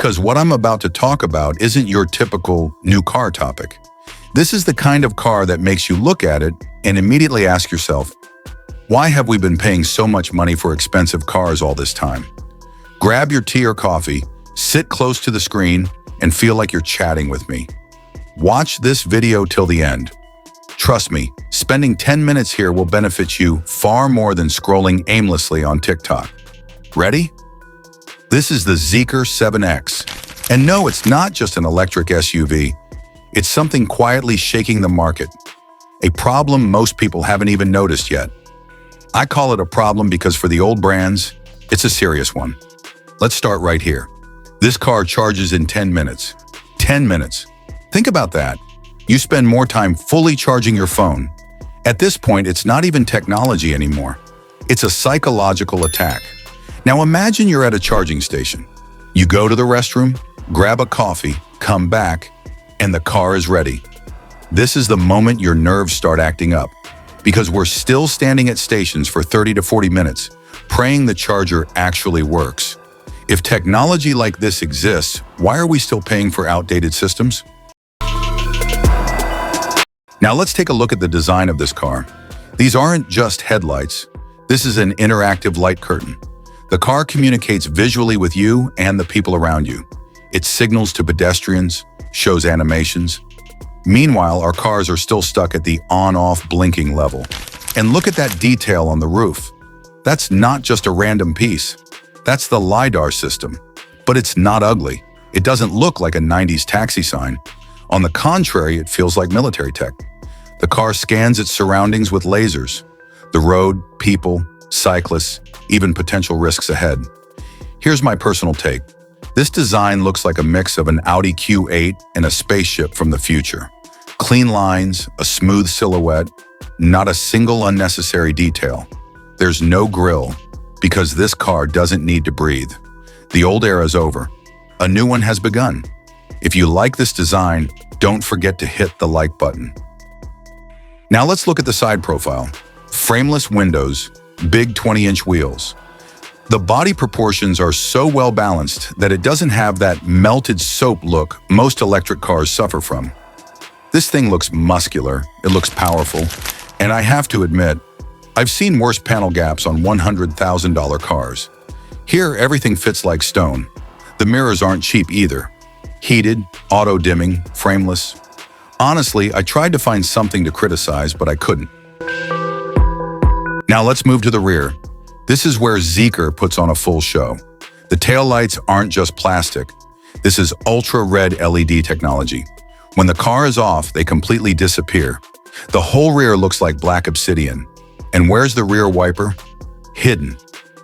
Because what I'm about to talk about isn't your typical new car topic. This is the kind of car that makes you look at it and immediately ask yourself, why have we been paying so much money for expensive cars all this time? Grab your tea or coffee, sit close to the screen, and feel like you're chatting with me. Watch this video till the end. Trust me, spending 10 minutes here will benefit you far more than scrolling aimlessly on TikTok. Ready? This is the Zeekr 7X. And no, it's not just an electric SUV. It's something quietly shaking the market. A problem most people haven't even noticed yet. I call it a problem because for the old brands, it's a serious one. Let's start right here. This car charges in 10 minutes. 10 minutes. Think about that. You spend more time fully charging your phone. At this point, it's not even technology anymore. It's a psychological attack. Now imagine you're at a charging station. You go to the restroom, grab a coffee, come back, and the car is ready. This is the moment your nerves start acting up, because we're still standing at stations for 30 to 40 minutes, praying the charger actually works. If technology like this exists, why are we still paying for outdated systems? Now let's take a look at the design of this car. These aren't just headlights. This is an interactive light curtain. The car communicates visually with you and the people around you. It signals to pedestrians, shows animations. Meanwhile, our cars are still stuck at the on-off blinking level. And look at that detail on the roof. That's not just a random piece. That's the LiDAR system. But it's not ugly. It doesn't look like a 90s taxi sign. On the contrary, it feels like military tech. The car scans its surroundings with lasers. The road, people, cyclists, even potential risks ahead. Here's my personal take. This design looks like a mix of an Audi Q8 and a spaceship from the future. Clean lines, a smooth silhouette, not a single unnecessary detail. There's no grille, because this car doesn't need to breathe. The old era's over. A new one has begun. If you like this design, don't forget to hit the like button. Now let's look at the side profile. Frameless windows, big 20-inch wheels. The body proportions are so well balanced that it doesn't have that melted soap look most electric cars suffer from. This thing looks muscular, it looks powerful, and I have to admit, I've seen worse panel gaps on $100,000 cars. Here, everything fits like stone. The mirrors aren't cheap either. Heated, auto-dimming, frameless. Honestly, I tried to find something to criticize, but I couldn't. Now let's move to the rear. This is where Zeekr puts on a full show. The taillights aren't just plastic. This is ultra-red LED technology. When the car is off, they completely disappear. The whole rear looks like black obsidian. And where's the rear wiper? Hidden.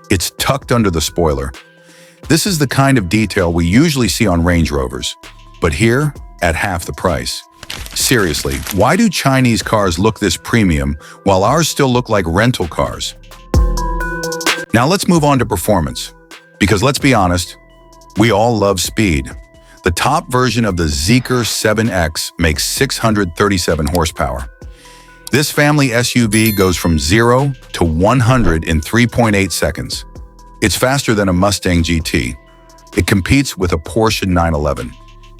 It's tucked under the spoiler. This is the kind of detail we usually see on Range Rovers, but here, at half the price. Seriously, why do Chinese cars look this premium while ours still look like rental cars? Now let's move on to performance, because let's be honest, we all love speed. The top version of the Zeekr 7X makes 637 horsepower. This family SUV goes from 0 to 100 in 3.8 seconds. It's faster than a Mustang GT. It competes with a Porsche 911.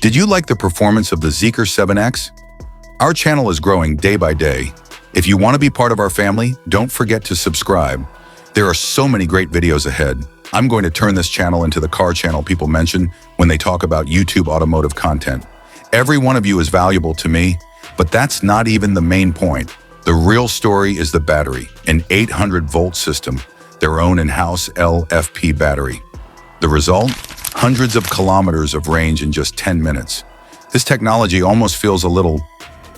Did you like the performance of the Zeekr 7X? Our channel is growing day by day. If you want to be part of our family, don't forget to subscribe. There are so many great videos ahead. I'm going to turn this channel into the car channel people mention when they talk about YouTube automotive content. Every one of you is valuable to me, but that's not even the main point. The real story is the battery, an 800-volt system, their own in-house LFP battery. The result? Hundreds of kilometers of range in just 10 minutes. This technology almost feels a little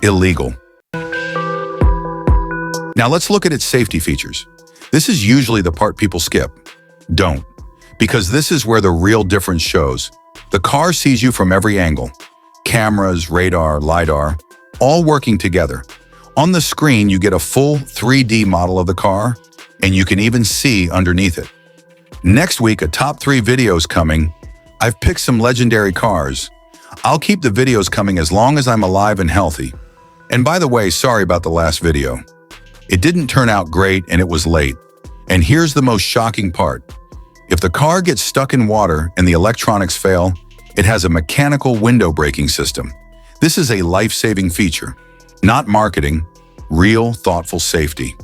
illegal. Now let's look at its safety features. This is usually the part people skip. Don't. Because this is where the real difference shows. The car sees you from every angle. Cameras, radar, LiDAR, all working together. On the screen, you get a full 3D model of the car, and you can even see underneath it. Next week, a top 3 videos coming. I've picked some legendary cars. I'll keep the videos coming as long as I'm alive and healthy. And by the way, sorry about the last video. It didn't turn out great and it was late. And here's the most shocking part. If the car gets stuck in water and the electronics fail, It has a mechanical window braking system. This is a life-saving feature, not marketing, real, thoughtful safety.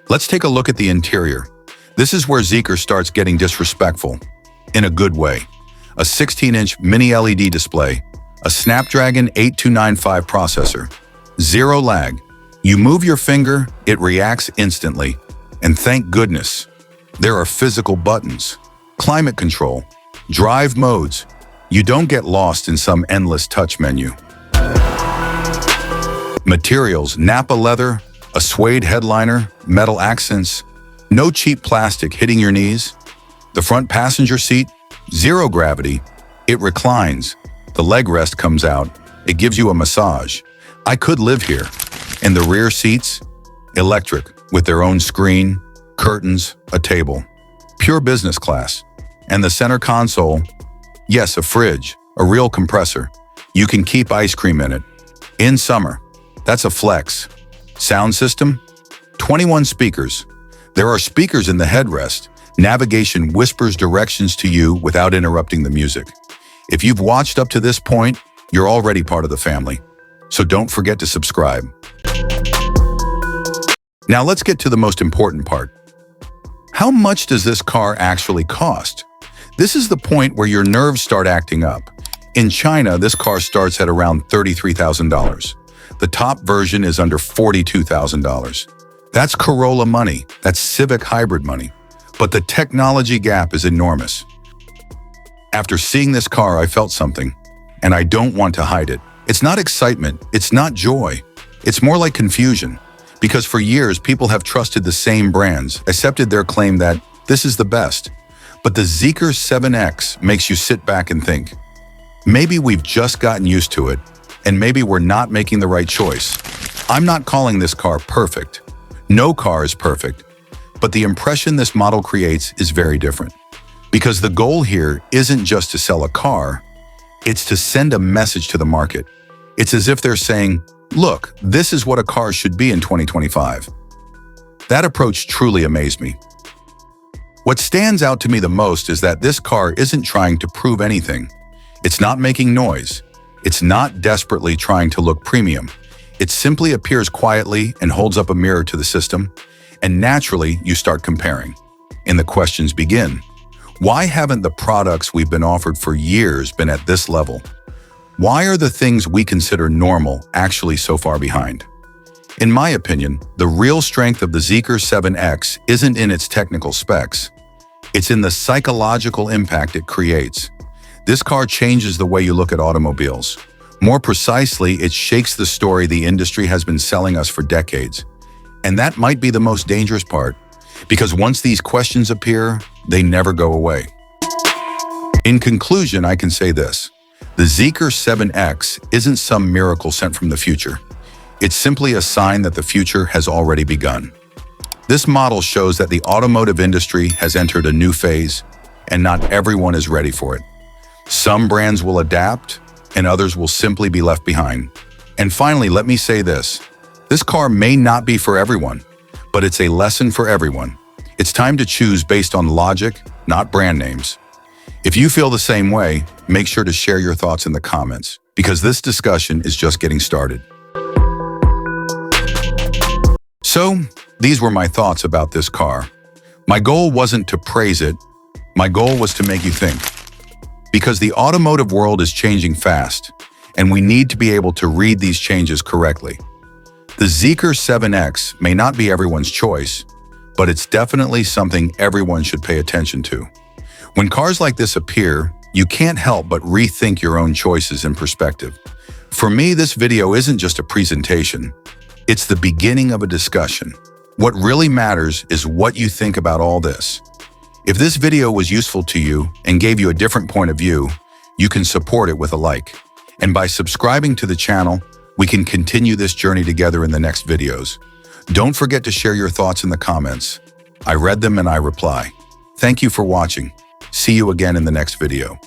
Let's take a look at the interior. This is where Zeekr starts getting disrespectful, in a good way. A 16-inch mini LED display, a Snapdragon 8295 processor, zero lag. You move your finger, it reacts instantly. And thank goodness, there are physical buttons, climate control, drive modes. You don't get lost in some endless touch menu. Materials: Nappa leather, a suede headliner, metal accents, no cheap plastic hitting your knees. The front passenger seat, zero gravity. It reclines. The leg rest comes out. It gives you a massage. I could live here. And the rear seats, electric, with their own screen, curtains, a table. Pure business class. And the center console, yes, a fridge, a real compressor. You can keep ice cream in it. In summer, that's a flex. Sound system, 21 speakers. There are speakers in the headrest. Navigation whispers directions to you without interrupting the music. If you've watched up to this point, you're already part of the family. So don't forget to subscribe. Now let's get to the most important part. How much does this car actually cost? This is the point where your nerves start acting up. In China, this car starts at around $33,000. The top version is under $42,000. That's Corolla money. That's Civic hybrid money. But the technology gap is enormous. After seeing this car, I felt something, and I don't want to hide it. It's not excitement. It's not joy. It's more like confusion. Because for years, people have trusted the same brands, accepted their claim that this is the best. But the Zeekr 7X makes you sit back and think, maybe we've just gotten used to it, and maybe we're not making the right choice. I'm not calling this car perfect. No car is perfect. But the impression this model creates is very different. Because the goal here isn't just to sell a car, it's to send a message to the market. It's as if they're saying, look, this is what a car should be in 2025. That approach truly amazed me. What stands out to me the most is that this car isn't trying to prove anything. It's not making noise. It's not desperately trying to look premium. It simply appears quietly and holds up a mirror to the system, and naturally you start comparing. And the questions begin. Why haven't the products we've been offered for years been at this level? Why are the things we consider normal actually so far behind? In my opinion, the real strength of the Zeekr 7X isn't in its technical specs. It's in the psychological impact it creates. This car changes the way you look at automobiles. More precisely, it shakes the story the industry has been selling us for decades. And that might be the most dangerous part, because once these questions appear, they never go away. In conclusion, I can say this. The Zeekr 7X isn't some miracle sent from the future. It's simply a sign that the future has already begun. This model shows that the automotive industry has entered a new phase, and not everyone is ready for it. Some brands will adapt, and others will simply be left behind. And finally, let me say this. This car may not be for everyone, but it's a lesson for everyone. It's time to choose based on logic, not brand names. If you feel the same way, make sure to share your thoughts in the comments, because this discussion is just getting started. So, these were my thoughts about this car. My goal wasn't to praise it. My goal was to make you think. Because the automotive world is changing fast, and we need to be able to read these changes correctly. The Zeekr 7X may not be everyone's choice, but it's definitely something everyone should pay attention to. When cars like this appear, you can't help but rethink your own choices and perspective. For me, this video isn't just a presentation. It's the beginning of a discussion. What really matters is what you think about all this. If this video was useful to you and gave you a different point of view, you can support it with a like. And by subscribing to the channel, we can continue this journey together in the next videos. Don't forget to share your thoughts in the comments. I read them and I reply. Thank you for watching. See you again in the next video.